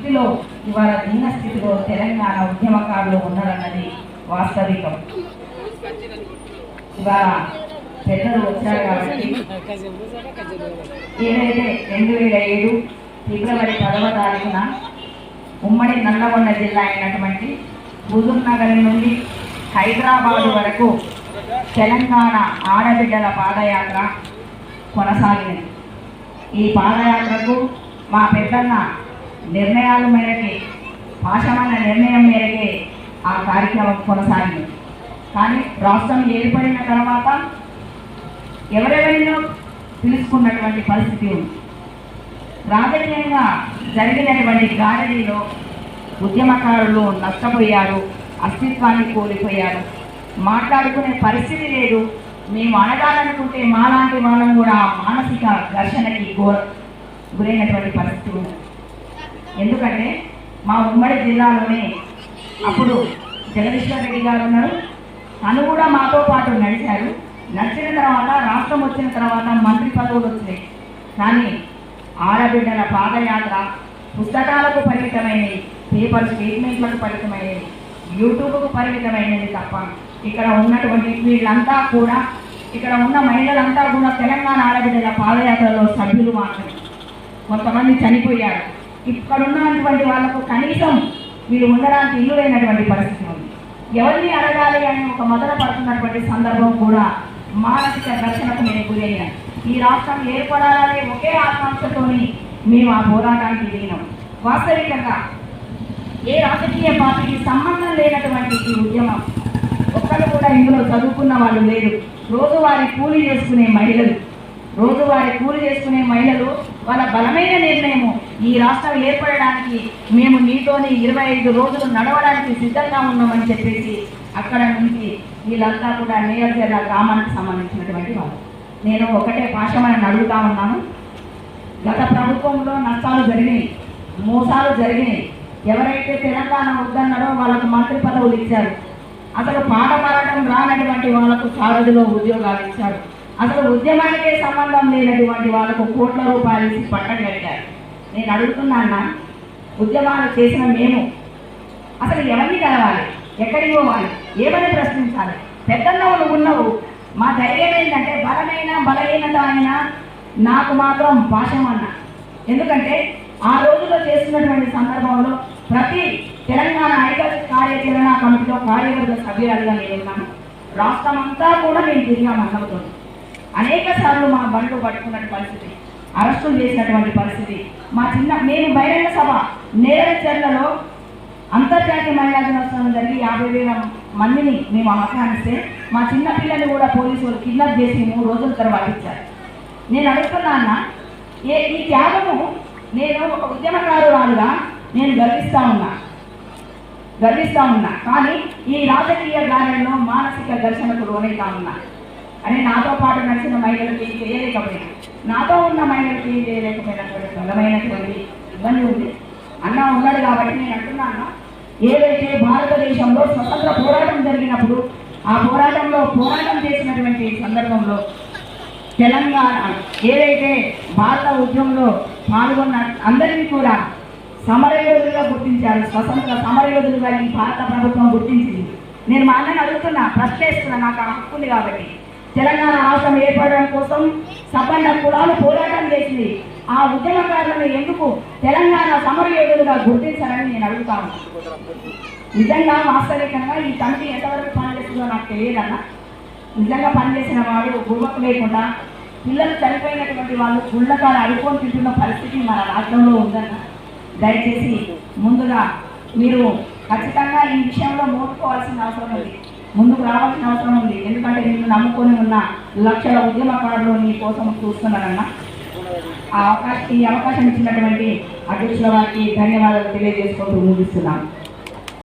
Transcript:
స్థితిలో ఇవాళ దీన స్థితిలో తెలంగాణ ఉద్యమకారులు ఉన్నారన్నది వాస్తవికం. ఇవాళ పెద్దలు వచ్చారు కాబట్టి ఏదైతే 2007 ఫిబ్రవరి 10వ తారీఖున ఉమ్మడి నల్లగొండ జిల్లా అయినటువంటి హుజూర్ నగర్ నుండి హైదరాబాదు వరకు తెలంగాణ ఆడబిడ్డల పాదయాత్ర కొనసాగింది. ఈ పాదయాత్రకు మా పెద్దన్న నిర్ణయాల మేరకే, పాశమైన నిర్ణయం మేరకే ఆ కార్యక్రమం కొనసాగింది. కానీ రాష్ట్రం ఏర్పడిన తర్వాత ఎవరెవరినో పిలుచుకున్నటువంటి పరిస్థితి ఉంది. రాజకీయంగా జరిగినటువంటి గాడిలో ఉద్యమకారులు నష్టపోయారు, అస్తిత్వాన్ని కోల్పోయారు, మాట్లాడుకునే పరిస్థితి లేదు. మేము అడగాలనుకుంటే మాలాంటి వాళ్ళం కూడా మానసిక ఘర్షణకి గురైనటువంటి పరిస్థితి ఉంది. ఎందుకంటే మా ఉమ్మడి జిల్లాలోనే అప్పుడు జగదీశ్వర్ రెడ్డి గారు ఉన్నారు. తను కూడా మాతో పాటు నడిచారు. నడిచిన తర్వాత రాష్ట్రం వచ్చిన తర్వాత మంత్రి పదవులు వచ్చినాయి. కానీ ఆడబిడ్డల పాదయాత్ర పుస్తకాలకు పరిమితమైనవి, పేపర్ స్టేట్మెంట్లకు పరిమితమైనవి, యూట్యూబ్కు పరిమితమైనది తప్ప ఇక్కడ ఉన్నటువంటి వీళ్ళంతా కూడా, ఇక్కడ ఉన్న మహిళలంతా కూడా తెలంగాణ ఆడబిడ్డల పాదయాత్రలో సభ్యులు మాత్రమే. కొంతమంది చనిపోయారు. ఇక్కడ ఉన్నటువంటి వాళ్ళకు కనీసం వీళ్ళు ఉండడానికి ఇల్లు లేనటువంటి పరిస్థితి ఉంది. ఎవరిని అడగాలి అని ఒక మొదలు పడుతున్నటువంటి సందర్భం కూడా మానసిక ఘర్షణకు నేను గురయ్యాను. ఈ రాష్ట్రం ఏర్పడాలనే ఒకే ఆకాంక్షతోని మేము ఆ పోరాటానికి దిగినాం. వాస్తవికంగా ఏ రాజకీయ పార్టీకి సంబంధం లేనటువంటి ఈ ఉద్యమం, ఒక్కరు కూడా ఇందులో చదువుకున్న వాళ్ళు లేరు. రోజువారీ కూలీ చేసుకునే మహిళలు వాళ్ళ బలమైన నిర్ణయము ఈ రాష్ట్రం ఏర్పడడానికి మేము నీతోని 25 రోజులు నడవడానికి సిద్ధంగా ఉన్నామని చెప్పేసి అక్కడ నుంచి వీళ్ళంతా కూడా నేయర్జల గ్రామానికి సంబంధించినటువంటి వాళ్ళు. నేను ఒకటే పాశమని అడుగుతా ఉన్నాను. గత ప్రభుత్వంలో నష్టాలు జరిగినాయి, మోసాలు జరిగినాయి. ఎవరైతే తెలంగాణ వద్దన్నారో వాళ్ళకు మంత్రి పదవులు ఇచ్చారు. అసలు పాట పాడటం రానటువంటి వాళ్ళకు సారథిలో ఉద్యోగాలు ఇచ్చారు. అసలు ఉద్యమానికే సంబంధం లేనటువంటి వాళ్ళకు కోట్ల రూపాయలు ఇచ్చి పట్టం కట్టారు. నేను అడుగుతున్నాను, ఉద్యమాలు చేసిన మేము అసలు ఎవరిని కలవాలి, ఎక్కడికి పోవాలి, ఏమని ప్రశ్నించాలి? పెద్దన్నవులు ఉన్నవు. మా ధైర్యం ఏంటంటే బలహీనత అయినా నాకు మాత్రం పాశం అన్న. ఎందుకంటే ఆ రోజుల్లో చేస్తున్నటువంటి సందర్భంలో ప్రతి తెలంగాణ ఐక్యత కార్యాచరణ కమిటీలో కార్యవర్గ సభ్యులుగా నేను ఉన్నాను. రాష్ట్రం అంతా కూడా నేను తిరిగామన్నతో అనేక సార్లు మా బండ్లు పట్టుకున్న పరిస్థితి, అరెస్టులు చేసినటువంటి పరిస్థితి. మేము బహిరంగ సభ నేరచర్లలో అంతర్జాతీయ మహిళా దినోత్సవం జరిగి 50,000 మందిని మేము ఆహ్వానిస్తే మా చిన్న పిల్లల్ని కూడా పోలీసులు కిడ్నాప్ చేసి 3 రోజుల తర్వాత ఇచ్చారు. నేను అడుగుతున్నా ఈ త్యాగము నేను ఒక ఉద్యమకారురాలుగా నేను గర్విస్తా ఉన్నా. కానీ ఈ రాజకీయ గారంలో మానసిక ఘర్షణకు లోనైతా ఉన్నా. అని నాతో పాటు నడిచిన మహిళలకు ఏం చేయలేకపోయినా, నాతో ఉన్న మహిళలకు ఏం చేయలేకపోయినటువంటి బలమైనటువంటి ఇబ్బంది ఉంది. అన్న ఉన్నాడు కాబట్టి నేను అంటున్నాను, ఏదైతే భారతదేశంలో స్వతంత్ర పోరాటం జరిగినప్పుడు ఆ పోరాటం చేసినటువంటి సందర్భంలో తెలంగాణ ఏదైతే భారత ఉద్యమంలో పాల్గొన్న అందరినీ కూడా సమరయోధులుగా గుర్తించారు. స్వతంత్ర సమరయోధులుగా ఈ భారత ప్రభుత్వం గుర్తించింది. నేను మా అన్నని అడుగుతున్నా, ప్రశ్నిస్తున్నా, నాకు ఆ హక్కు ఉంది కాబట్టి. తెలంగాణ రాష్ట్రం ఏర్పడడం కోసం సపన్న కులాలు పోరాటం చేసింది. ఆ ఉద్యమకారులను ఎందుకు తెలంగాణ సమరయోధులుగా గుర్తించాలని నేను అడుగుతాను. నిజంగా వాస్తవికంగా ఈ కమిటీ ఎంతవరకు పనిచేస్తుందో నాకు తెలియదన్నా. నిజంగా పనిచేసిన వాడు గుర్వకు లేకుండా పిల్లలు చనిపోయినటువంటి వాళ్ళు గుళ్ళకాలు అడుకొని తింటున్న పరిస్థితి మన రాష్ట్రంలో ఉందన్న. దయచేసి ముందుగా మీరు ఖచ్చితంగా ఈ విషయంలో మోసుకోవాల్సిన అవసరం ఉంది, ముందుకు రావాల్సిన అవసరం ఉంది. ఎందుకంటే నేను నమ్ముకొని ఉన్న లక్షల ఉద్యమకారులు నీ కోసం చూస్తున్నారన్న. ఈ అవకాశం ఇచ్చినటువంటి అధ్యక్షుల వారికి ధన్యవాదాలు తెలియజేసుకుంటూ ముగిస్తున్నాను.